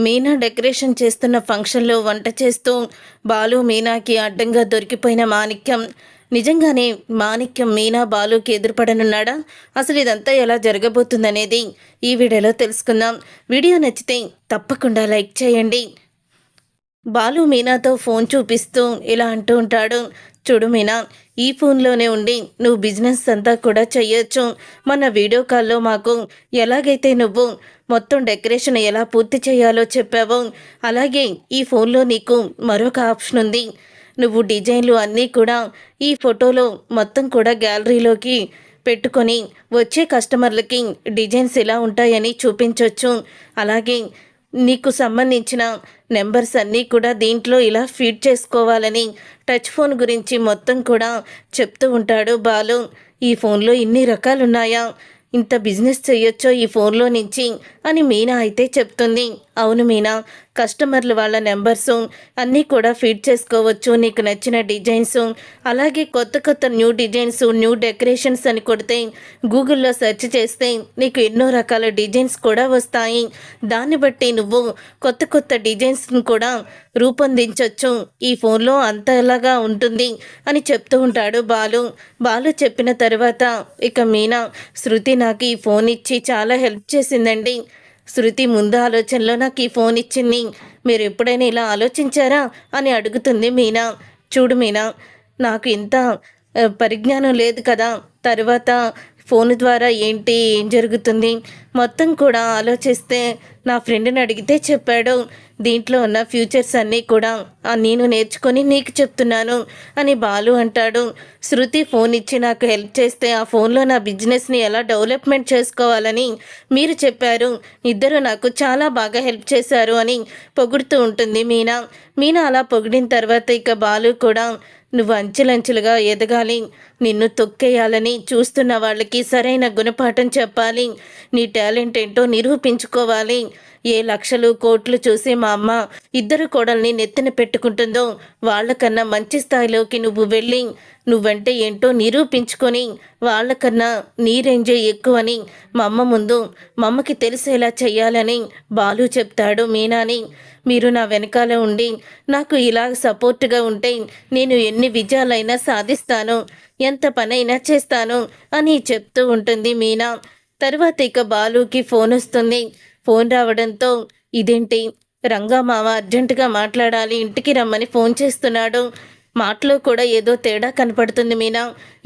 Meena decoration చేస్తున్న ఫంక్షన్లో వంట చేస్తూ బాలు మీనాకి అడ్డంగా దొరికిపోయిన మాణిక్యం. నిజంగానే మాణిక్యం మీనా బాలుకి ఎదురుపడనున్నాడా? అసలు ఇదంతా ఎలా జరగబోతుందనేది ఈ వీడియోలో తెలుసుకుందాం. వీడియో నచ్చితే తప్పకుండా లైక్ చేయండి. బాలు మీనాతో ఫోన్ చూపిస్తూ ఇలా అంటూ ఉంటాడు, చూడు మీనా, ఈ ఫోన్లోనే ఉండి నువ్వు బిజినెస్ అంతా కూడా చెయ్యొచ్చు. మన వీడియో కాల్లో మాకు ఎలాగైతే నువ్వు మొత్తం డెకరేషన్ ఎలా పూర్తి చేయాలో చెప్పావో అలాగే ఈ ఫోన్లో నీకు మరొక ఆప్షన్ ఉంది. నువ్వు డిజైన్లు అన్నీ కూడా ఈ ఫోటోలో మొత్తం కూడా గ్యాలరీలోకి పెట్టుకొని వచ్చే కస్టమర్లకి డిజైన్స్ ఎలా ఉంటాయని చూపించవచ్చు. అలాగే నీకు సంబంధించిన నెంబర్స్ అన్నీ కూడా దీంట్లో ఇలా ఫీడ్ చేసుకోవాలని టచ్ ఫోన్ గురించి మొత్తం కూడా చెప్తూ ఉంటాడు బాలు. ఈ ఫోన్లో ఇన్ని రకాలున్నాయా, ఇంత బిజినెస్ చేయొచ్చో ఈ ఫోన్లో నుంచి అని మీనా అయితే చెప్తుంది. అవును మీనా, కస్టమర్లు వాళ్ళ నెంబర్సు అన్నీ కూడా ఫీడ్ చేసుకోవచ్చు. నీకు నచ్చిన డిజైన్స్, అలాగే కొత్త కొత్త న్యూ డిజైన్స్, న్యూ డెకరేషన్స్ అని కొడితే గూగుల్లో సెర్చ్ చేస్తే నీకు ఎన్నో రకాల డిజైన్స్ కూడా వస్తాయి. దాన్ని బట్టి నువ్వు కొత్త కొత్త డిజైన్స్ని కూడా రూపొందించవచ్చు. ఈ ఫోన్లో అంతలాగా ఉంటుంది అని చెప్తూ ఉంటాడు బాలు. బాలు చెప్పిన తర్వాత ఇక మీనా, శృతి నాకు ఈ ఫోన్ ఇచ్చి చాలా హెల్ప్ చేసిందండి. శృతి ముందు ఆలోచనలో నాకు ఈ ఫోన్ ఇచ్చింది. మీరు ఎప్పుడైనా ఇలా ఆలోచించారా అని అడుగుతుంది మీనా. చూడు మీనా, నాకు ఇంత పరిజ్ఞానం లేదు కదా, తర్వాత ఫోన్ ద్వారా ఏంటి ఏం జరుగుతుంది మొత్తం కూడా ఆలోచిస్తే నా ఫ్రెండ్ని అడిగితే చెప్పాడు. దీంట్లో ఉన్న ఫ్యూచర్స్ అన్నీ కూడా నేను నేర్చుకొని నీకు చెప్తున్నాను అని బాలు అంటాడు. శృతి ఫోన్ ఇచ్చి నాకు హెల్ప్ చేస్తే ఆ ఫోన్లో నా బిజినెస్ని ఎలా డెవలప్మెంట్ చేసుకోవాలని మీరు చెప్పారు. ఇద్దరు నాకు చాలా బాగా హెల్ప్ చేశారు అని పొగుడుతూ ఉంటుంది మీనా. మీనా అలా పొగిడిన తర్వాత ఇక బాలు కూడా, నువ్వు అంచెలంచెలుగా ఎదగాలి, నిన్ను తొక్కేయాలని చూస్తున్న వాళ్ళకి సరైన గుణపాఠం చెప్పాలి, నీ టాలెంట్ ఏంటో నిరూపించుకోవాలి. ఏ లక్షలు కోట్లు చూసి మా అమ్మ ఇద్దరు కోడల్ని నెత్తిన పెట్టుకుంటుందో వాళ్ళకన్నా మంచి స్థాయిలోకి నువ్వు వెళ్ళి నువ్వంటే ఏంటో నిరూపించుకొని వాళ్ళకన్నా నీ రేంజే ఎక్కువని మా అమ్మ ముందు మా అమ్మకి తెలిసేలా చెయ్యాలని బాలు చెప్తాడు మీనాని. మీరు నా వెనకాల ఉండి నాకు ఇలా సపోర్ట్గా ఉంటే నేను ఎన్ని విజయాలైనా సాధిస్తాను, ఎంత పనైనా చేస్తాను అని చెప్తూ ఉంటుంది మీనా. తర్వాత ఇక బాలుకి ఫోన్ వస్తుంది. ఫోన్ రావడంతో, ఇదేంటి, రంగా మామ అర్జెంటుగా మాట్లాడాలి, ఇంటికి రమ్మని ఫోన్ చేస్తున్నాడు. మాటలో కూడా ఏదో తేడా కనపడుతుంది మీనా,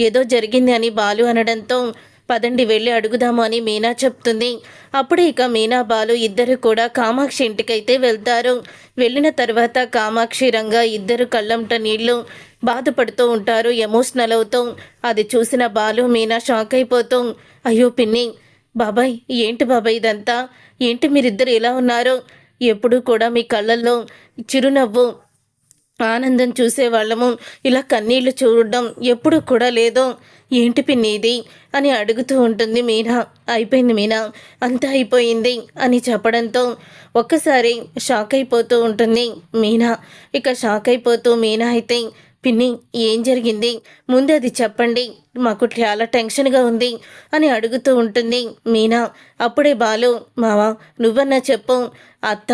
ఏదో జరిగింది అని బాలు అనడంతో, పదండి వెళ్ళి అడుగుదాము అని మీనా చెప్తుంది. అప్పుడే ఇక మీనా బాలు ఇద్దరు కూడా కామాక్షి ఇంటికైతే వెళ్తారు. వెళ్ళిన తర్వాత కామాక్షి రంగా ఇద్దరు కళ్ళంట నీళ్లు బాధపడుతూ ఉంటారు, ఎమోషనల్ అవుతూ. అది చూసిన బాలు మీనా షాక్ అయిపోతూ, అయ్యో పిన్ని, బాబాయ్ ఏంటి బాబాయ్ ఇదంతా, ఏంటి మీరిద్దరు ఇలా ఉన్నారు, ఎప్పుడు కూడా మీ కళ్ళల్లో చిరునవ్వు ఆనందం చూసేవాళ్ళము, ఇలా కన్నీళ్లు చూడడం ఎప్పుడు కూడా లేదు, ఏంటి పిన్ని ఇది అని అడుగుతూ ఉంటుంది మీనా. అయిపోయింది మీనా, అంతా అయిపోయింది అని చెప్పడంతో ఒక్కసారి షాక్ అయిపోతూ ఉంటుంది మీనా. ఇక షాక్ అయిపోతూ మీనా అయితే, పిన్ని ఏం జరిగింది, ముందు అది చెప్పండి, మాకు చాలా టెన్షన్గా ఉంది అని అడుగుతూ ఉంటుంది మీనా. అప్పుడే బాలు, మావా నువ్వన్నా చెప్పు, అత్త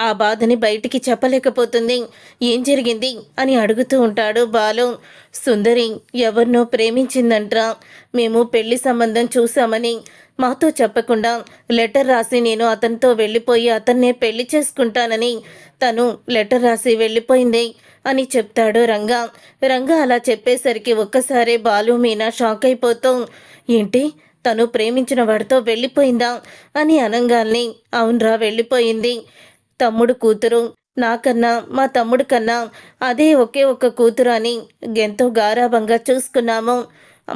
ఆ బాధని బయటికి చెప్పలేకపోతుంది, ఏం జరిగింది అని అడుగుతూ ఉంటాడు బాలు. సుందరి ఎవరినో ప్రేమించిందంట్రా, మేము పెళ్లి సంబంధం చూసామని మాతో చెప్పకుండా లెటర్ రాసి నేను అతనితో వెళ్ళిపోయి అతన్నే పెళ్లి చేసుకుంటానని తను లెటర్ రాసి వెళ్ళిపోయింది అని చెప్తాడు రంగా. రంగా అలా చెప్పేసరికి ఒక్కసారే బాలు మీనా షాక్ అయిపోతూ, ఏంటి తను ప్రేమించిన వాడితో వెళ్ళిపోయిందా అని అనగానే, అవునరా వెళ్ళిపోయింది, తమ్ముడు కూతురు, నాకన్నా మా తమ్ముడు కన్నా అదే ఒకే ఒక కూతురు అని ఎంతో గారాబంగా చూసుకున్నాము.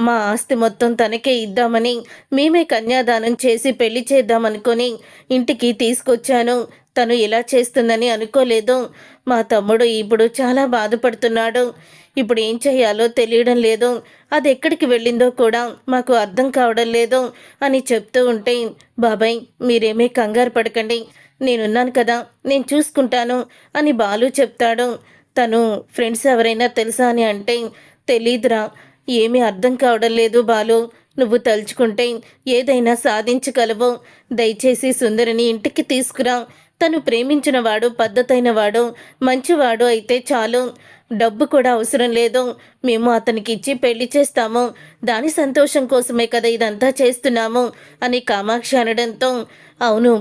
మా ఆస్తి మొత్తం తనకే ఇద్దామని మేమే కన్యాదానం చేసి పెళ్లి చేద్దామనుకొని ఇంటికి తీసుకొచ్చాను. తను ఇలా చేస్తుందని అనుకోలేదు. మా తమ్ముడు ఇప్పుడు చాలా బాధపడుతున్నాడు. ఇప్పుడు ఏం చేయాలో తెలియడం లేదు. అది ఎక్కడికి వెళ్ళిందో కూడా మాకు అర్థం కావడం లేదు అని చెప్తూ ఉంటే, బాబాయ్ మీరేమీ కంగారు పడకండి, నేనున్నాను కదా, నేను చూసుకుంటాను అని బాలు చెప్తాడు. తను ఫ్రెండ్స్ ఎవరైనా తెలుసా అని అంటే, తెలీదురా, ఏమీ అర్థం కావడం లేదు బాలు, నువ్వు తలుచుకుంటే ఏదైనా సాధించగలవు, దయచేసి సుందరిని ఇంటికి తీసుకురా, తను ప్రేమించిన వాడు పద్ధతైన వాడు, మంచివాడు అయితే చాలు. డబ్బు కూడా అవసరం లేదు. మేము అతనికి ఇచ్చి పెళ్లి చేస్తాము. దాని సంతోషం కోసమే కదా ఇదంతా చేస్తున్నాము అని కామాక్షి అనడంతో, అవును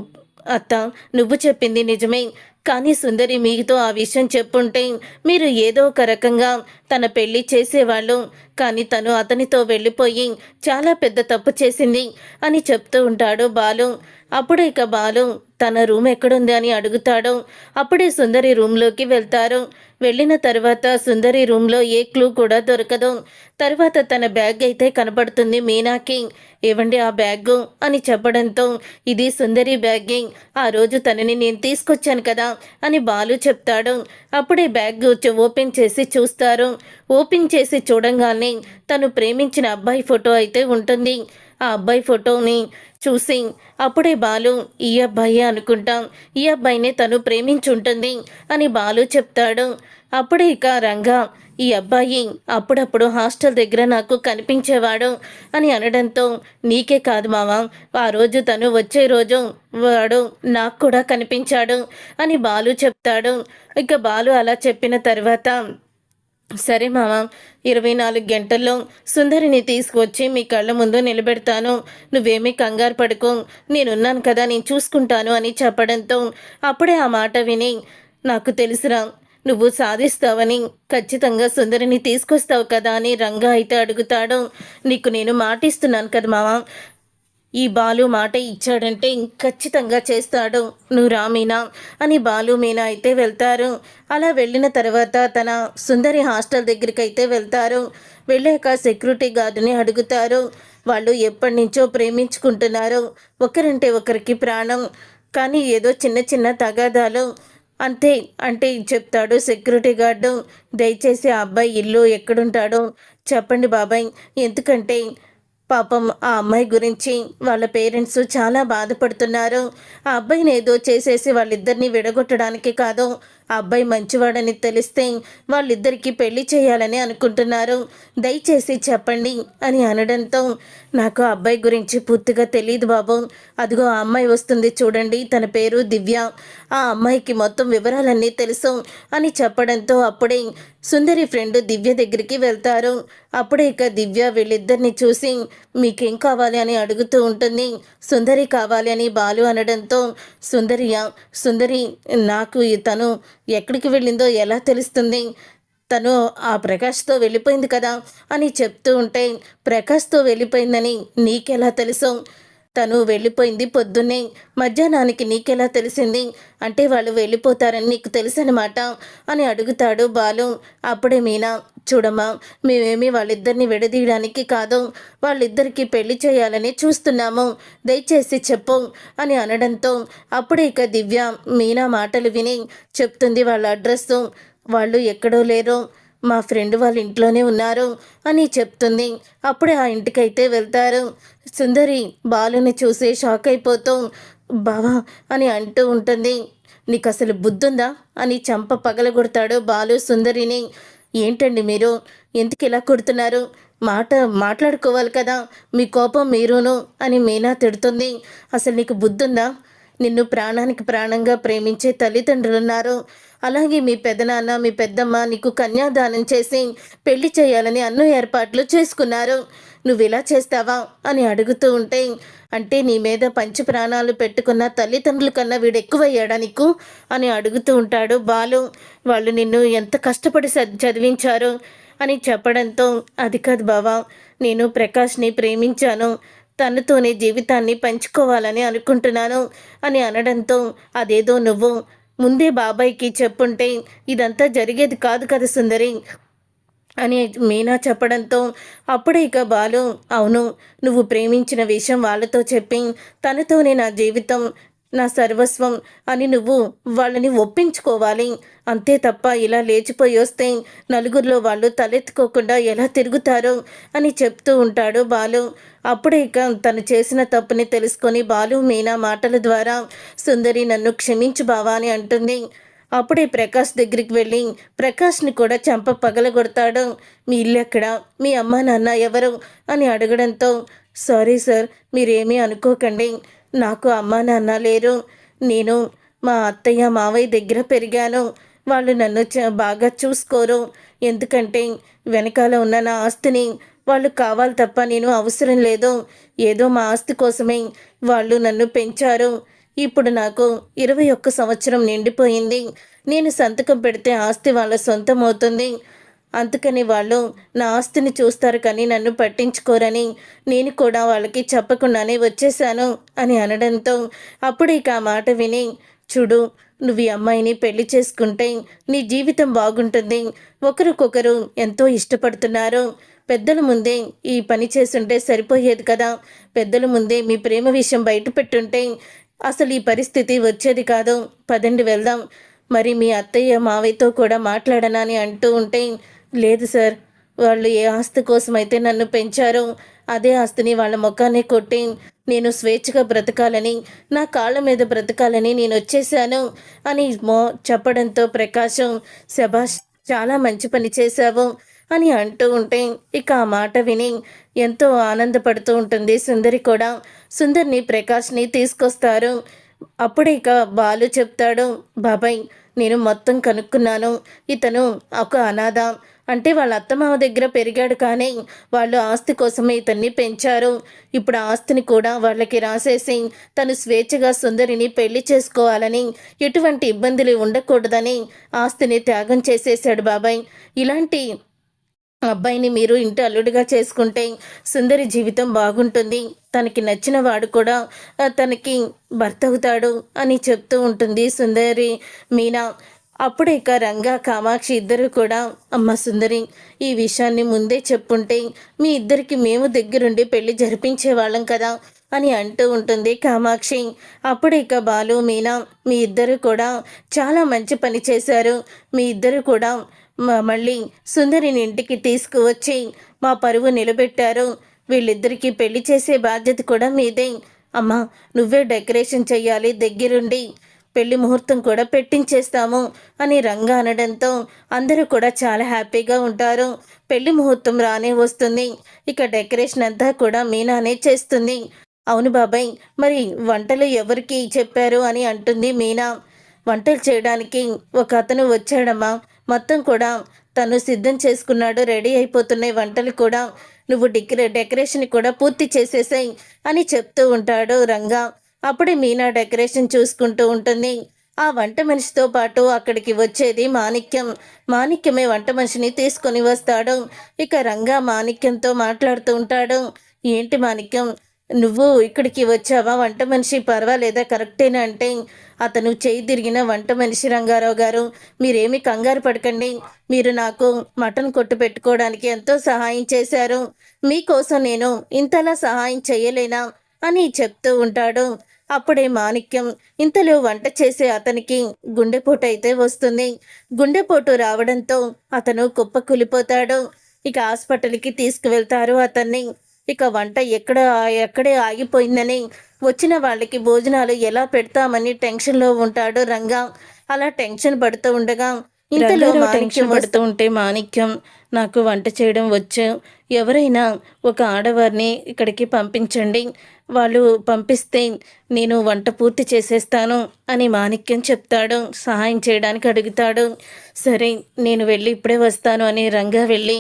అత్త, నువ్వు చెప్పింది నిజమే. కానీ సుందరి మీతో ఆ విషయం చెప్పుంటే మీరు ఏదో ఒక రకంగా తన పెళ్లి చేసేవాళ్ళు. కానీ తను అతనితో వెళ్ళిపోయి చాలా పెద్ద తప్పు చేసింది అని చెప్తూ ఉంటాడు బాలు. అప్పుడు ఇక బాలు తన రూమ్ ఎక్కడుంది అని అడుగుతాడు. అప్పుడే సుందరి రూమ్లోకి వెళ్తారు. వెళ్ళిన తర్వాత సుందరి రూమ్లో ఏ క్లూ కూడా దొరకదు. తర్వాత తన బ్యాగ్ అయితే కనపడుతుంది మీనాకి. ఏవండి ఆ బ్యాగు అని చెప్పడంతో, ఇది సుందరి బ్యాగే, ఆ రోజు తనని నేను తీసుకొచ్చాను కదా అని బాలు చెప్తాడు. అప్పుడే బ్యాగ్ ఓపెన్ చేసి చూస్తారు. ఓపెన్ చేసి చూడంగానే తను ప్రేమించిన అబ్బాయి ఫోటో అయితే ఉంటుంది. ఆ అబ్బాయి ఫోటోని చూసి అప్పుడే బాలు, ఈ అబ్బాయి అనుకుంటాం, ఈ అబ్బాయినే తను ప్రేమించుంటుంది అని బాలు చెప్తాడు. అప్పుడే ఇక రంగా, ఈ అబ్బాయి అప్పుడప్పుడు హాస్టల్ దగ్గర నాకు కనిపించేవాడు అని అనడంతో, నీకే కాదు మామ, ఆ రోజు తను వచ్చే రోజు వాడు నాకు కూడా కనిపించాడు అని బాలు చెప్తాడు. ఇక బాలు అలా చెప్పిన తర్వాత, సరే మామ, 24 గంటల్లో సుందరిని తీసుకొచ్చి మీ కళ్ళ ముందు నిలబెడతాను. నువ్వేమీ కంగారు పడుకో, నేనున్నాను కదా, నేను చూసుకుంటాను అని చెప్పడంతో, అప్పుడే ఆ మాట విని, నాకు తెలుసురా, నువ్వు సాధిస్తావని, ఖచ్చితంగా సుందరిని తీసుకొస్తావు కదా అని రంగా అయితే అడుగుతాడు. నీకు నేను మాటిస్తున్నాను కదా మామ, ఈ బాలు మాట ఇచ్చాడంటే ఖచ్చితంగా చేస్తాడు, నువ్వు రా మీనా అని బాలు మీనా అయితే వెళ్తారు. అలా వెళ్ళిన తర్వాత తన సుందరి హాస్టల్ దగ్గరికి అయితే వెళ్తారు. వెళ్ళాక సెక్యూరిటీ గార్డుని అడుగుతారు. వాళ్ళు ఎప్పటి నుంచో ప్రేమించుకుంటున్నారు, ఒకరంటే ఒకరికి ప్రాణం, కానీ ఏదో చిన్న చిన్న తగాదాలు అంతే అంటే చెప్తాడు సెక్యూరిటీ గార్డు. దయచేసి ఆ అబ్బాయి ఇల్లు ఎక్కడుంటాడో చెప్పండి బాబాయ్, ఎందుకంటే పాపం ఆ అమ్మాయి గురించి వాళ్ళ పేరెంట్స్ చాలా బాధపడుతున్నారు. ఆ అబ్బాయిని ఏదో చేసేసి వాళ్ళిద్దరిని విడగొట్టడానికి కాదు, ఆ అబ్బాయి మంచివాడని తెలిస్తే వాళ్ళిద్దరికీ పెళ్లి చేయాలని అనుకుంటున్నారు, దయచేసి చెప్పండి అని అనడంతో, నాకు ఆ అబ్బాయి గురించి పూర్తిగా తెలియదు బాబు, అదిగో ఆ అమ్మాయి వస్తుంది చూడండి, తన పేరు దివ్య, ఆ అమ్మాయికి మొత్తం వివరాలన్నీ తెలుసు అని చెప్పడంతో అప్పుడే సుందరి ఫ్రెండ్ దివ్య దగ్గరికి వెళ్తారు. అప్పుడే ఇక దివ్య వీళ్ళిద్దరిని చూసి, మీకేం కావాలి అని అడుగుతూ ఉంటుంది. సుందరి కావాలి అని బాలు అనడంతో, సుందరి, నాకు తను ఎక్కడికి వెళ్ళిందో ఎలా తెలుస్తుంది, తను ఆ ప్రకాష్తో వెళ్ళిపోయింది కదా అని చెప్తూ ఉంటే, ప్రకాష్తో వెళ్ళిపోయిందని నీకెలా తెలుసు, తను వెళ్ళిపోయింది పొద్దున్నే, మధ్యాహ్నానికి నీకెలా తెలిసింది, అంటే వాళ్ళు వెళ్ళిపోతారని నీకు తెలుసనమాట అని అడుగుతాడు బాలు. అప్పుడే మీనా, చూడమ్మా, మేమేమి వాళ్ళిద్దరిని విడదీయడానికి కాదు, వాళ్ళిద్దరికీ పెళ్లి చేయాలని చూస్తున్నాము, దయచేసి చెప్పు అని అనడంతో, అప్పుడే ఇక దివ్య మీనా మాటలు విని చెప్తుంది వాళ్ళ అడ్రస్, వాళ్ళు ఎక్కడో లేరు, మా ఫ్రెండ్ వాళ్ళ ఇంట్లోనే ఉన్నారు అని చెప్తుంది. అప్పుడే ఆ ఇంటికైతే వెళ్తారు. సుందరి బాలుని చూసి షాక్ అయిపోతూ, బావా అని అంటూ ఉంటుంది. నీకు అసలు బుద్ధుందా అని చంప పగలగొడతాడు బాలు సుందరిని. ఏంటండి మీరు, ఎందుకు ఇలా కొడుతున్నారు, మాట్లాడుకోవాలి కదా, మీ కోపం మీరును అని మీనా తిడుతుంది. అసలు నీకు బుద్ధుందా, నిన్ను ప్రాణానికి ప్రాణంగా ప్రేమించే తల్లిదండ్రులున్నారు, అలాగే మీ పెదనాన్న మీ పెద్దమ్మ నీకు కన్యాదానం చేసి పెళ్లి చేయాలని అన్నో ఏర్పాట్లు చేసుకున్నారు, నువ్వు ఇలా చేస్తావా అని అడుగుతూ ఉంటే, అంటే నీ మీద పంచి ప్రాణాలు పెట్టుకున్న తల్లిదండ్రుల కన్నా వీడు ఎక్కువయ్యాడా నీకు అని అడుగుతూ ఉంటాడు బాలు. వాళ్ళు నిన్ను ఎంత కష్టపడి చదివించారు అని చెప్పడంతో, అది కాదు బావా, నేను ప్రకాష్ని ప్రేమించాను, తనతోనే జీవితాన్ని పంచుకోవాలని అనుకుంటున్నాను అని అనడంతో, అదేదో నువ్వు ముందే బాబాయ్కి చెప్పుంటే ఇదంతా జరిగేది కాదు కదా సుందరి అని మీనా చెప్పడంతో, అప్పుడే ఇక బాలు, అవును, నువ్వు ప్రేమించిన విషయం వాళ్ళతో చెప్పి తనతోనే నా జీవితం, నా సర్వస్వం అని నువ్వు వాళ్ళని ఒప్పించుకోవాలి, అంతే తప్ప ఇలా లేచిపోయి వస్తే నలుగురిలో వాళ్ళు తలెత్తుకోకుండా ఎలా తిరుగుతారు అని చెప్తూ ఉంటాడు బాలు. అప్పుడే ఇక తను చేసిన తప్పుని తెలుసుకొని బాలు మీనా మాటల ద్వారా, సుందరి నన్ను క్షమించు బావా అని అంటుంది. అప్పుడే ప్రకాష్ దగ్గరికి వెళ్ళి ప్రకాష్ని కూడా చంప పగలగొడతాడు. మీ ఇల్లు ఎక్కడ, మీ అమ్మ నాన్న ఎవరు అని అడగడంతో, సారీ సార్, మీరేమీ అనుకోకండి, నాకు అమ్మ నాన్న లేరు, నేను మా అత్తయ్య మావయ్య దగ్గర పెరిగాను. వాళ్ళు నన్ను బాగా చూసుకోరు. ఎందుకంటే వెనకాల ఉన్న నా ఆస్తిని వాళ్ళు కావాలి తప్ప నేను అవసరం లేదు. ఏదో మా ఆస్తి కోసమే వాళ్ళు నన్ను పెంచారు. ఇప్పుడు నాకు 21 సంవత్సరం నిండిపోయింది. నేను సంతకం పెడితే ఆస్తి వాళ్ళ సొంతమవుతుంది. అందుకని వాళ్ళు నా ఆస్తిని చూస్తారు కానీ నన్ను పట్టించుకోరని నేను కూడా వాళ్ళకి చెప్పకుండానే వచ్చేశాను అని అనడంతో అప్పుడు ఇక ఆ మాట విని, చూడు, నువ్వు ఈ అమ్మాయిని పెళ్లి చేసుకుంటే నీ జీవితం బాగుంటుంది. ఒకరికొకరు ఎంతో ఇష్టపడుతున్నారు. పెద్దల ముందే ఈ పని చేసుంటే సరిపోయేది కదా. పెద్దల ముందే మీ ప్రేమ విషయం బయట పెట్టుంటే అసలు ఈ పరిస్థితి వచ్చేది కాదు. పదండి వెళ్దాం. మరి మీ అత్తయ్య మావయ్యతో కూడా మాట్లాడనా అని అంటూ ఉంటే, లేదు సార్, వాళ్ళు ఏ ఆస్తి కోసమైతే నన్ను పెంచారో అదే ఆస్తిని వాళ్ళ ముఖాన్ని కొట్టి నేను స్వేచ్ఛగా బ్రతకాలని, నా కాళ్ళ మీద బ్రతకాలని నేను వచ్చేసాను అని చెప్పడంతో ప్రకాశం, శభాష్, చాలా మంచి పని చేశావు అని అంటూ ఉంటే ఇక ఆ మాట విని ఎంతో ఆనందపడుతూ ఉంటుంది సుందరి కూడా. సుందర్ని ప్రకాష్ని తీసుకొస్తారు. అప్పుడే ఇక బాలు చెప్తాడు, బాబాయ్, నేను మొత్తం కనుక్కున్నాను. ఇతను ఒక అనాథ. అంటే వాళ్ళ అత్తమామ దగ్గర పెరిగాడు కానీ వాళ్ళు ఆస్తి కోసమే ఇతన్ని పెంచారు. ఇప్పుడు ఆ ఆస్తిని కూడా వాళ్ళకి రాసేసి తను స్వేచ్ఛగా సుందరిని పెళ్లి చేసుకోవాలని, ఎటువంటి ఇబ్బందులు ఉండకూడదని ఆస్తిని త్యాగం చేసేశాడు బాబాయ్. ఇలాంటి అబ్బాయిని మీరు ఇంటి అల్లుడిగా చేసుకుంటే సుందరి జీవితం బాగుంటుంది. తనకి నచ్చిన వాడు కూడా తనకి భర్త అవుతాడు అని చెప్తూ ఉంటుంది సుందరి మీనా. అప్పుడే ఇక రంగా, కామాక్షి ఇద్దరు కూడా, అమ్మ సుందరి, ఈ విషయాన్ని ముందే చెప్పుంటే మీ ఇద్దరికి మేము దగ్గరుండి పెళ్లి జరిపించేవాళ్ళం కదా అని అంటూ ఉంటుంది కామాక్షి. అప్పుడు ఇక బాలు, మీనా, మీ ఇద్దరు కూడా చాలా మంచి పని చేశారు. మీ ఇద్దరు కూడా మళ్ళీ సుందరిని ఇంటికి తీసుకువచ్చి మా పరువు నిలబెట్టారు. వీళ్ళిద్దరికీ పెళ్లి చేసే బాధ్యత కూడా మీదే. అమ్మా, నువ్వే డెకరేషన్ చెయ్యాలి, దగ్గరుండి పెళ్లి ముహూర్తం కూడా పెట్టించేస్తాము అని రంగా అనడంతో అందరూ కూడా చాలా హ్యాపీగా ఉంటారు. పెళ్లి ముహూర్తం రానే వస్తుంది. ఇక డెకరేషన్ అంతా కూడా మీనానే చేస్తుంది. అవును బాబాయ్, మరి వంటలు ఎవరికి చెప్పారు అని అంటుంది మీనా. వంటలు చేయడానికి ఒక అతను వచ్చాడమ్మా. మొత్తం కూడా తను సిద్ధం చేసుకున్నాడు. రెడీ అయిపోతున్నాయి వంటలు కూడా. నువ్వు డెకరేషన్ కూడా పూర్తి చేసేసాయి అని చెప్తూ ఉంటాడు రంగా. అప్పుడే మీనా డెకరేషన్ చూసుకుంటూ ఉంటుంది. ఆ వంట మనిషితో పాటు అక్కడికి వచ్చేది మాణిక్యం. మాణిక్యమే వంట మనిషిని తీసుకొని వస్తాడు. ఇక రంగా మాణిక్యంతో మాట్లాడుతూ ఉంటాడు. ఏంటి మాణిక్యం, నువ్వు ఇక్కడికి వచ్చావా? వంట మనిషి పర్వాలేదా, కరెక్టేనా అంటే, అతను చేయి తిరిగిన వంట మనిషి రంగారావు గారు, మీరేమీ కంగారు పడకండి. మీరు నాకు మటన్ కొట్టు పెట్టుకోవడానికి ఎంతో సహాయం చేశారు. మీకోసం నేను ఇంతలా సహాయం చేయలేనా అని చెప్తూ ఉంటాడు. అప్పుడే మాణిక్యం, ఇంతలో వంట చేసే అతనికి గుండెపోటు అయితే వస్తుంది. గుండెపోటు రావడంతో అతను కుప్పకూలిపోతాడు. ఇక హాస్పిటల్కి తీసుకువెళ్తారు అతన్ని. ఇక వంట ఎక్కడే ఆగిపోయిందని వచ్చిన వాళ్ళకి భోజనాలు ఎలా పెడతామని టెన్షన్లో ఉంటాడు రంగా. అలా టెన్షన్ పడుతూ ఉండగా ఇంతలో టెన్షన్ పడుతూ ఉంటే మాణిక్యం, నాకు వంట చేయడం వచ్చు, ఎవరైనా ఒక ఆడవారిని ఇక్కడికి పంపించండి, వాళ్ళు పంపిస్తే నేను వంట పూర్తి చేసేస్తాను అని మాణిక్యం చెప్తాడు. సహాయం చేయడానికి అడుగుతాడు. సరే, నేను వెళ్ళి ఇప్పుడే వస్తాను అని రంగా వెళ్ళి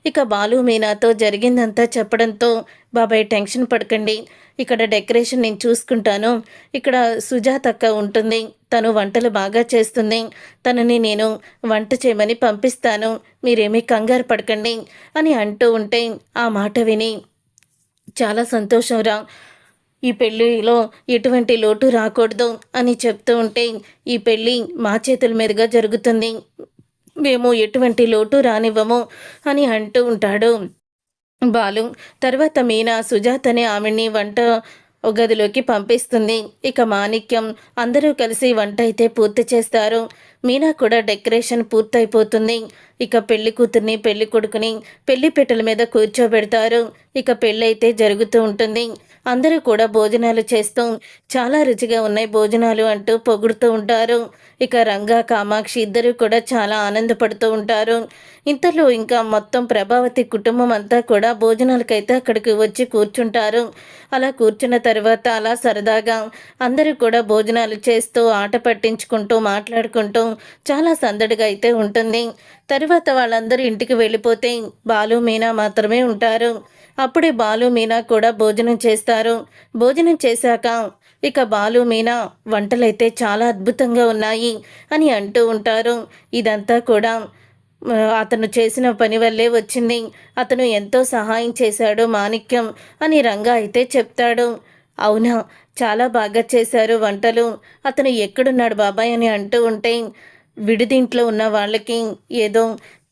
ఇక బాలు మీనాతో జరిగిందంతా చెప్పడంతో, బాబాయ్ టెన్షన్ పడకండి, ఇక్కడ డెకరేషన్ నేను చూసుకుంటాను, ఇక్కడ సుజాతక్క ఉంటుంది, తను వంటలు బాగా చేస్తుంది, తనని నేను వంట చేయమని పంపిస్తాను, మీరేమీ కంగారు పడకండి అని అంటూ ఉంటే ఆ మాట విని చాలా సంతోషంరా, ఈ పెళ్ళిలో ఎటువంటి లోటు రాకూడదు అని చెప్తూ ఉంటే, ఈ పెళ్ళి మా చేతుల మీదుగా జరుగుతుంది, మేము ఎటువంటి లోటు రానివ్వము అని అంటూ ఉంటాడు బాలు. తర్వాత మీనా సుజాతనే ఆమెని వంట గదిలోకి పంపిస్తుంది. ఇక మాణిక్యం అందరూ కలిసి వంట అయితే పూర్తి చేస్తారు. మీనా కూడా డెకరేషన్ పూర్తయిపోతుంది. ఇక పెళ్లి కూతుర్ని పెళ్లి కొడుకుని పెళ్లి పీటల మీద కూర్చోబెడతారు. ఇక పెళ్ళైతే జరుగుతూ ఉంటుంది. అందరూ కూడా భోజనాలు చేస్తూ చాలా రుచిగా ఉన్నాయి భోజనాలు అంటూ పొగుడుతూ ఉంటారు. ఇక రంగా కామాక్షి ఇద్దరు కూడా చాలా ఆనందపడుతూ ఉంటారు. ఇంతలో ఇంకా మొత్తం ప్రభావతి కుటుంబం అంతా కూడా భోజనాలకైతే అక్కడికి వచ్చి కూర్చుంటారు. అలా కూర్చున్న తర్వాత అలా సరదాగా అందరూ కూడా భోజనాలు చేస్తూ ఆట పట్టించుకుంటూ మాట్లాడుకుంటూ చాలా సందడిగా అయితే ఉంటుంది. తర్వాత వాళ్ళందరూ ఇంటికి వెళ్ళిపోతే బాలు మీనా మాత్రమే ఉంటారు. అప్పుడే బాలు మీనా కూడా భోజనం చేస్తారు. భోజనం చేశాక ఇక బాలు మీనా వంటలైతే చాలా అద్భుతంగా ఉన్నాయి అని అంటూ ఉంటారు. ఇదంతా కూడా అతను చేసిన పని వల్లే వచ్చింది. అతను ఎంతో సహాయం చేశాడు మాణిక్యం అని రంగా అయితే చెప్తాడు. అవునా, చాలా బాగా చేశారు వంటలు. అతను ఎక్కడున్నాడు బాబాయ్ అని అంటూ ఉంటే విడిదింట్లో ఉన్న వాళ్ళకి ఏదో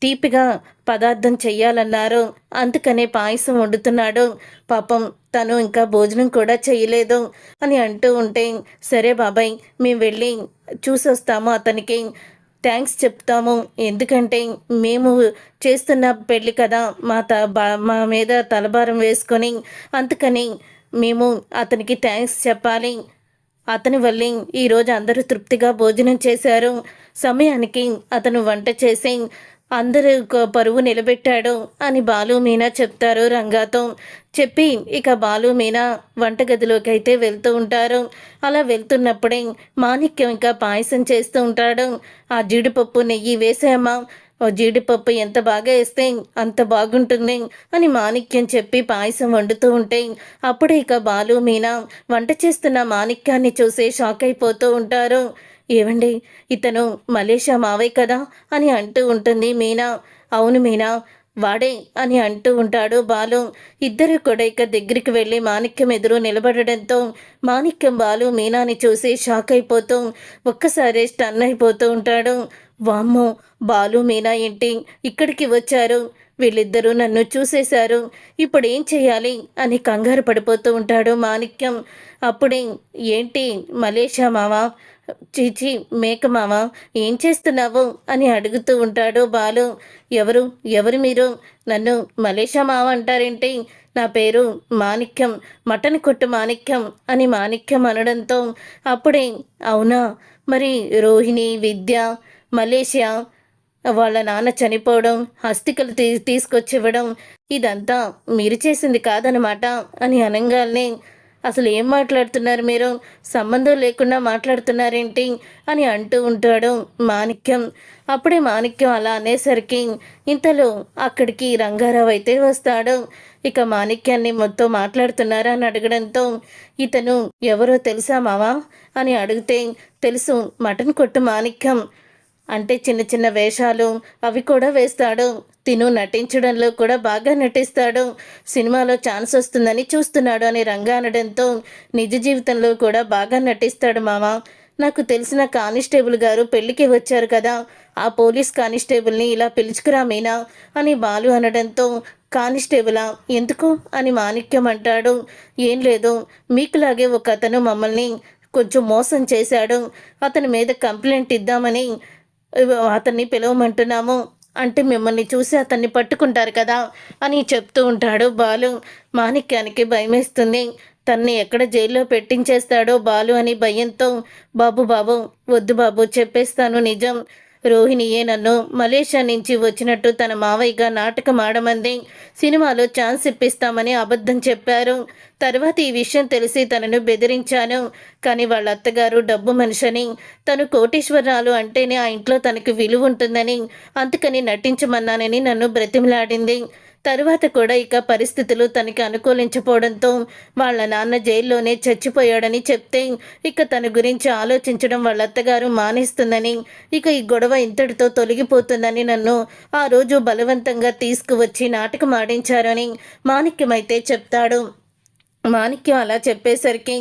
తీపిగా పదార్థం చెయ్యాలన్నారు. అందుకనే పాయసం వండుతున్నాడు. పాపం తను ఇంకా భోజనం కూడా చేయలేదు అని అంటూ ఉంటే సరే బాబాయ్, మేము వెళ్ళి చూసొస్తాము, అతనికి థ్యాంక్స్ చెప్తాము. ఎందుకంటే మేము చేస్తున్న పెళ్ళి కదా, మా మీద తలభారం వేసుకొని అందుకని మేము అతనికి థ్యాంక్స్ చెప్పాలి. అతని వల్లే ఈరోజు అందరూ తృప్తిగా భోజనం చేశారు. సమయానికి అతను వంట చేసి అందరూ పరువు నిలబెట్టాడు అని బాలు మీనా చెప్తారు రంగాతో. చెప్పి ఇక బాలు మీనా వంటగదిలోకి అయితే వెళ్తూ ఉంటారు. అలా వెళ్తున్నప్పుడే మాణిక్యం ఇంకా పాయసం చేస్తూ ఉంటాడు. ఆ జీడిపప్పు నెయ్యి వేసామా, జీడిపప్పు ఎంత బాగా వేస్తే అంత బాగుంటుంది అని మాణిక్యం చెప్పి పాయసం వండుతూ ఉంటే అప్పుడే ఇక బాలు మీనా వంట చేస్తున్న మాణిక్యాన్ని చూసి షాక్ అయిపోతూ ఉంటారు. ఏవండి, ఇతను మలేషియా మావయ్య కదా అని అంటూ ఉంటుంది మీనా. అవును మీనా, వాడే అని అంటూ ఉంటాడు బాలు. ఇద్దరు కూడా ఇక దగ్గరికి వెళ్ళి మాణిక్యం ఎదురు నిలబడడంతో మాణిక్యం బాలు మీనాని చూసి షాక్ అయిపోతూ ఒక్కసారి స్టన్ అయిపోతూ ఉంటాడు. వామ్మో, బాలు మీనా ఏంటి ఇక్కడికి వచ్చారు? వీళ్ళిద్దరూ నన్ను చూసేశారు, ఇప్పుడు ఏం చేయాలి అని కంగారు పడిపోతూ ఉంటాడు మాణిక్యం. అప్పుడే ఏంటి మలేషియా మావా, చీచి మేక మామ, ఏం చేస్తున్నావు అని అడుగుతూ ఉంటాడు బాలు. ఎవరు ఎవరు మీరు? నన్ను మలేషియా మావ అంటారేంటి? నా పేరు మాణిక్యం, మటన్ కొట్టు మాణిక్యం అని మాణిక్యం అనడంతో అప్పుడే అవునా, మరి రోహిణి, విద్య, మలేషియా వాళ్ళ నాన్న చనిపోవడం, హస్తికలు తీసుకొచ్చి ఇవ్వడం ఇదంతా మీరు చేసింది కాదనమాట అని అనగానే అసలు ఏం మాట్లాడుతున్నారు మీరు? సంబంధం లేకుండా మాట్లాడుతున్నారేంటి అని అంటూ ఉంటాడు మాణిక్యం. అప్పుడే మాణిక్యం అలా అనేసరికి ఇంతలో అక్కడికి రంగారావు అయితే వస్తాడు. ఇక మాణిక్యాన్ని మొత్తం మాట్లాడుతున్నారా అని అడగడంతో ఇతను ఎవరో తెలుసా మావా అని అడిగితే తెలుసు, మటన్ కొట్టు మాణిక్యం అంటే చిన్న చిన్న వేషాలు అవి కూడా వేస్తాడు. తిను నటించడంలో కూడా బాగా నటిస్తాడు. సినిమాలో ఛాన్స్ వస్తుందని చూస్తున్నాడు అని రంగా అనడంతో నిజ జీవితంలో కూడా బాగా నటిస్తాడు మామ. నాకు తెలిసిన కానిస్టేబుల్ గారు పెళ్ళికి వచ్చారు కదా, ఆ పోలీస్ కానిస్టేబుల్ని ఇలా పిలుచుకురా మీనా అని బాలు అనడంతో కానిస్టేబులా ఎందుకు అని మాణిక్యం అంటాడు. ఏం లేదు, మీకులాగే ఒక అతను మమ్మల్ని కొంచెం మోసం చేశాడు, అతని మీద కంప్లైంట్ ఇద్దామని అతన్ని పిలవమంటున్నాము అంటే మిమ్మల్ని చూసి అతన్ని పట్టుకుంటారు కదా అని చెప్తూ ఉంటాడు బాలు. మాణిక్యానికి భయమేస్తుంది. తన్ని ఎక్కడ జైల్లో పెట్టించేస్తాడో బాలు అని భయంతో బాబు బాబు వద్దు బాబు, చెప్పేస్తాను నిజం. రోహిణియే నన్ను మలేషియా నుంచి వచ్చినట్టు తన మావయ్యగా నాటకం ఆడమంది. సినిమాలో ఛాన్స్ ఇప్పిస్తామని అబద్ధం చెప్పారు. తర్వాత ఈ విషయం తెలిసి తనను బెదిరించాను. కానీ వాళ్ళ అత్తగారు డబ్బు మనిషని, తను కోటీశ్వరరాలు అంటేనే ఆ ఇంట్లో తనకు విలువ ఉంటుందని, అందుకని నటించమన్నానని నన్ను బ్రతిమలాడింది. తరువాత కూడా ఇక పరిస్థితులు తనకి అనుకూలించకపోవడంతో వాళ్ళ నాన్న జైల్లోనే చచ్చిపోయాడని చెప్తే ఇక తన గురించి ఆలోచించడం వాళ్ళ అత్తగారు మానేస్తుందని, ఇక ఈ గొడవ ఇంతటితో తొలగిపోతుందని నన్ను ఆ రోజు బలవంతంగా తీసుకువచ్చి నాటకం ఆడించారని మాణిక్యమైతే చెప్తాడు. మాణిక్యం అలా చెప్పేసరికి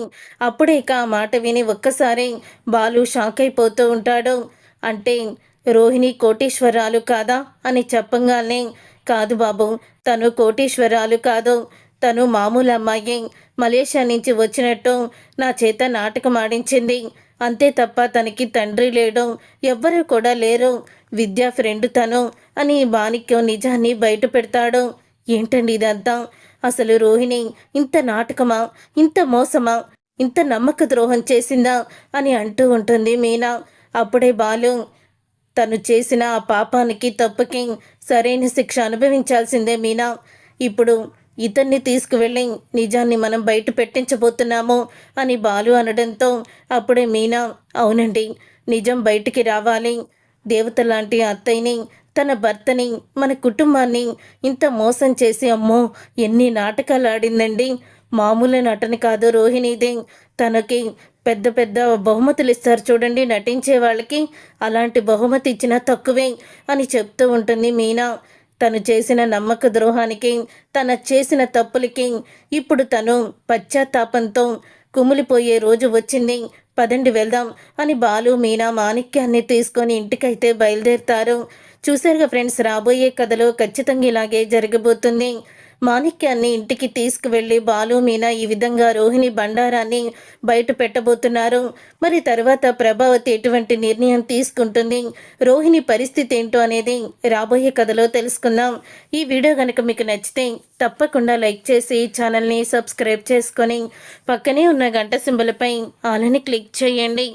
అప్పుడే ఇక ఆ మాట విని ఒక్కసారి బాలు షాక్ అయిపోతూ ఉంటాడు. అంటే రోహిణి కోటీశ్వరాలు కాదా అని చెప్పంగానే కాదు బాబు, తను కోటీశ్వరాలు కాదు, తను మామూలు అమ్మాయి. మలేషియా నుంచి వచ్చినట్టు నా చేత నాటకం ఆడించింది. అంతే తప్ప తనకి తండ్రి లేడు, ఎవ్వరూ కూడా లేరు, విద్యా ఫ్రెండ్ తను అని మాణిక్యం నిజాన్ని బయట పెడతాడు. ఏంటండి ఇదంతా? అసలు రోహిణి ఇంత నాటకమా, ఇంత మోసమా, ఇంత నమ్మక ద్రోహం చేసిందా అని అంటూ ఉంటుంది మీనా. అప్పుడే బాలు తను చేసిన ఆ పాపానికి తప్పుకి సరైన శిక్ష అనుభవించాల్సిందే మీనా. ఇప్పుడు ఇతన్ని తీసుకువెళ్ళి నిజాన్ని మనం బయట పెట్టించబోతున్నాము అని బాలు అనడంతో అప్పుడే మీనా, అవునండి, నిజం బయటికి రావాలి. దేవత లాంటి అత్తయ్యని, తన భర్తని, మన కుటుంబాన్ని ఇంత మోసం చేసి అమ్మో ఎన్ని నాటకాలు ఆడిందండి. మామూలు నటన కాదు రోహిణిది. తనకి పెద్ద పెద్ద బహుమతులు ఇస్తారు చూడండి నటించే వాళ్ళకి, అలాంటి బహుమతి ఇచ్చినా తక్కువే అని చెప్తూ ఉంటుంది మీనా. తను చేసిన నమ్మక ద్రోహానికి, తను చేసిన తప్పులకి ఇప్పుడు తను పశ్చాత్తాపంతో కుమిలిపోయే రోజు వచ్చింది. పదండి వెళ్దాం అని బాలు మీనా మాణిక్యాన్ని తీసుకొని ఇంటికైతే బయలుదేరుతారు. చూసారుగా ఫ్రెండ్స్, రాబోయే కథలో ఖచ్చితంగా ఇలాగే జరగబోతుంది. మాణిక్యాన్ని ఇంటికి తీసుకువెళ్ళి బాలు మీనా ఈ విధంగా రోహిణి బండారాన్ని బయట పెట్టబోతున్నారు. మరి తర్వాత ప్రభావతి ఎటువంటి నిర్ణయం తీసుకుంటుంది, రోహిణి పరిస్థితి ఏంటో అనేది రాబోయే కథలో తెలుసుకుందాం. ఈ వీడియో కనుక మీకు నచ్చితే తప్పకుండా లైక్ చేసి ఛానల్ని సబ్స్క్రైబ్ చేసుకొని పక్కనే ఉన్న గంట సింబల్పై ఆల్ అని క్లిక్ చేయండి.